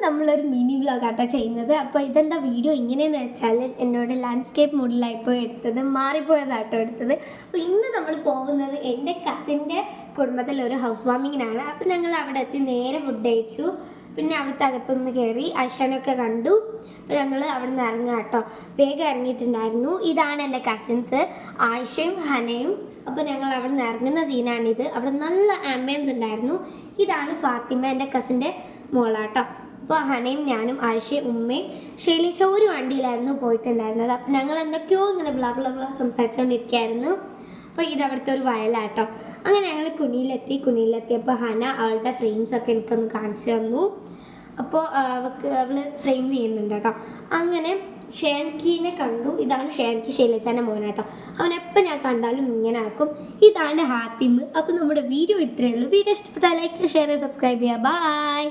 നമ്മളൊരു മിനി വ്ലോഗാട്ടോ ചെയ്യുന്നത്. അപ്പോൾ ഇതെന്താ വീഡിയോ ഇങ്ങനെയെന്ന് വെച്ചാൽ എന്നോട് ലാൻഡ്സ്കേപ്പ് മൂഡിലായിപ്പോൾ എടുത്തത്, മാറിപ്പോയതാട്ടോ എടുത്തത്. അപ്പോൾ ഇന്ന് നമ്മൾ പോകുന്നത് എൻ്റെ കസിൻ്റെ കുടുംബത്തിലൊരു ഹൗസ് വാമിങ്ങിനാണ്. അപ്പോൾ ഞങ്ങൾ അവിടെ എത്തി നേരെ ഫുഡ് കഴിച്ചു. പിന്നെ അവിടുത്തെ അകത്തൊന്ന് കയറി ഐഷാനൊക്കെ കണ്ടു. അപ്പോൾ ഞങ്ങൾ അവിടെ നിന്ന് ഇറങ്ങാം കേട്ടോ. വേഗം ഇറങ്ങിയിട്ടുണ്ടായിരുന്നു. ഇതാണ് എൻ്റെ കസിൻസ് ആയിഷയും ഹനയും. അപ്പോൾ ഞങ്ങൾ അവിടെ നിന്ന് ഇറങ്ങുന്ന സീനാണിത്. അവിടെ നല്ല ആംബിയൻസ് ഉണ്ടായിരുന്നു. ഇതാണ് ഫാത്തിമ, എൻ്റെ കസിൻ്റെ മോളാട്ടോ. അപ്പോൾ ഹനയും ഞാനും ആയിഷയും ഉമ്മയും ഷെലീഷ ഒരു വണ്ടിയിലായിരുന്നു പോയിട്ടുണ്ടായിരുന്നത്. അപ്പം ഞങ്ങൾ എന്തൊക്കെയോ ഇങ്ങനെ ബ്ലാ ബ്ലാ ബ്ലാ സംസാരിച്ചുകൊണ്ടിരിക്കുകയായിരുന്നു. അപ്പോൾ ഇത് അവിടുത്തെ ഒരു വയലാട്ടോ. അങ്ങനെ ഞങ്ങൾ കുനിയിലെത്തിയപ്പോൾ ഹന അവളുടെ ഫ്രെയിംസൊക്കെ എനിക്കൊന്ന് കാണിച്ചു തന്നു. അപ്പോൾ അവൾ ഫ്രെയിം ചെയ്യുന്നുണ്ട് കേട്ടോ. അങ്ങനെ ഷേൻകീനെ കണ്ടു. ഇതാണ് ഷേൻകി, ഷൈലജാൻ്റെ മോനാട്ടോ. അവനെപ്പോൾ ഞാൻ കണ്ടാലും ഇങ്ങനെ ആക്കും. ഇതാണ് ഹാത്തിം. അപ്പോൾ നമ്മുടെ വീഡിയോ ഇത്രയേ ഉള്ളൂ. വീഡിയോ ഇഷ്ടപ്പെട്ടാൽ ലൈക്ക്, ഷെയർ, സബ്സ്ക്രൈബ് ചെയ്യുക. ബൈ.